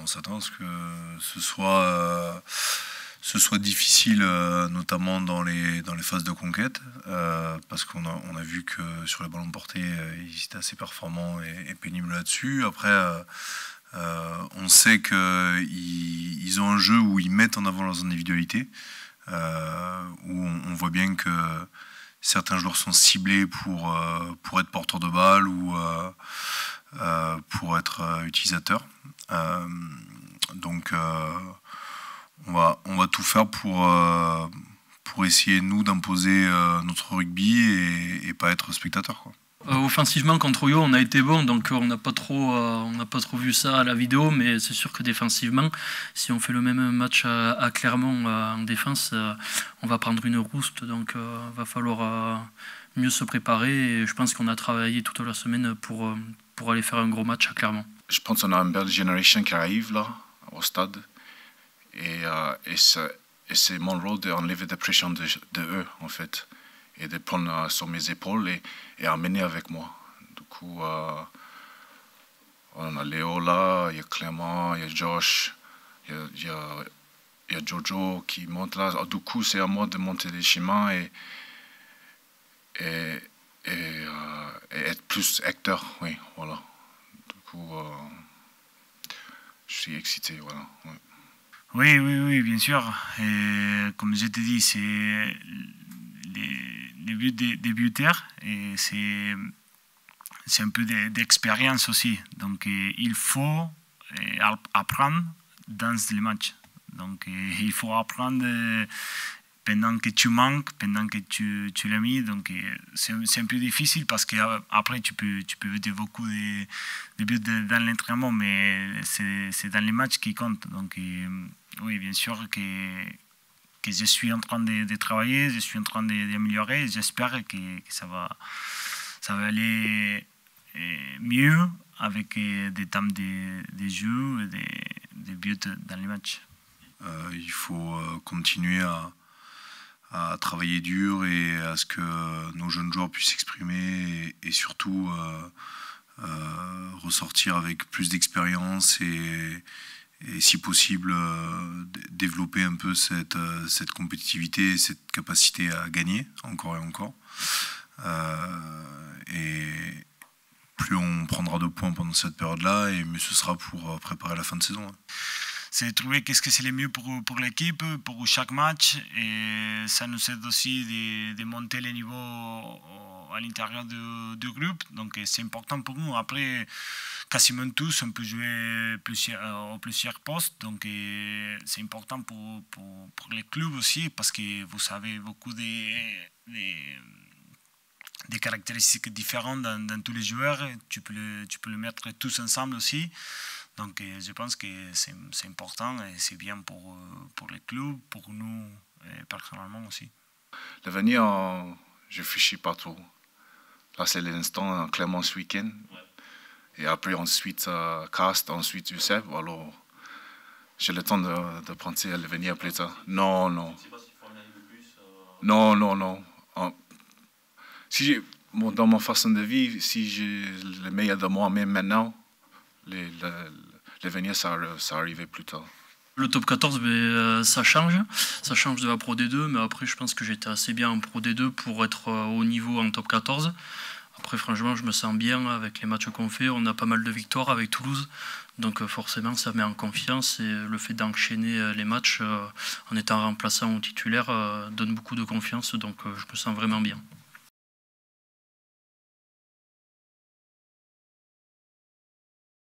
On s'attend à ce que ce soit difficile, notamment dans les phases de conquête, parce qu'on a vu que sur les ballons portés, ils étaient assez performants et pénibles là-dessus. Après, on sait qu'ils ont un jeu où ils mettent en avant leurs individualités, où on voit bien que certains joueurs sont ciblés pour être porteurs de balles ou pour être utilisateurs. Donc on va tout faire pour essayer, nous, d'imposer notre rugby et pas être spectateur, quoi. Offensivement contre Oyo on a été bon, donc on n'a pas trop vu ça à la vidéo, mais c'est sûr que défensivement, si on fait le même match à Clermont en défense, on va prendre une rouste, donc va falloir mieux se préparer, et je pense qu'on a travaillé toute la semaine pour aller faire un gros match à Clermont. Je pense qu'on a une belle génération qui arrive là, au stade, et c'est mon rôle d'enlever la pression de eux, en fait, et de prendre sur mes épaules et amener avec moi. Du coup, on a Léo là, il y a Clément, il y a Josh, il y a Jojo qui monte là. Du coup, c'est à moi de monter les chemins et être plus acteur, oui, voilà. Du coup, je suis excité, voilà. Ouais. Oui, bien sûr. Et comme je te dis, c'est les buts des buteurs et c'est un peu d'expérience aussi. Donc il faut apprendre dans les matchs. Donc il faut apprendre pendant que tu manques, pendant que tu l'as mis. Donc c'est un peu difficile parce qu'après tu peux mettre beaucoup de buts dans l'entraînement, mais c'est dans les matchs qui comptent. Donc oui, bien sûr que je suis en train de travailler, je suis en train d'améliorer. J'espère que ça va aller mieux avec des temps de jeu et des buts dans les matchs. Il faut continuer à travailler dur et à ce que nos jeunes joueurs puissent s'exprimer et surtout ressortir avec plus d'expérience et si possible développer un peu cette compétitivité, cette capacité à gagner encore et encore. Et plus on prendra de points pendant cette période-là, et mieux ce sera pour préparer la fin de saison. C'est de trouver qu'est-ce que c'est le mieux pour l'équipe, pour chaque match, et ça nous aide aussi de monter les niveaux à l'intérieur du groupe, donc c'est important pour nous. Après, quasiment tous, on peut jouer plusieurs postes, donc c'est important pour les clubs aussi, parce que vous savez beaucoup des caractéristiques différentes dans tous les joueurs, tu peux les mettre tous ensemble aussi. Donc je pense que c'est important et c'est bien pour les clubs, pour nous et personnellement aussi. L'avenir, je réfléchis pas trop. Là, c'est l'instant Clément ce week-end. Ouais. Et après, ensuite, Cast, ensuite Youssef. Alors, j'ai le temps de penser à l'avenir plus tard. Non. Non. Dans ma façon de vivre, si j'ai le meilleur de moi-même maintenant, l'avenir, ça arrivait plus tard. Le top 14, ça change de la Pro D2, mais après je pense que j'étais assez bien en Pro D2 pour être au niveau en top 14. Après franchement je me sens bien avec les matchs qu'on fait, on a pas mal de victoires avec Toulouse, donc forcément ça met en confiance, et le fait d'enchaîner les matchs en étant remplaçant ou titulaire donne beaucoup de confiance, donc je me sens vraiment bien.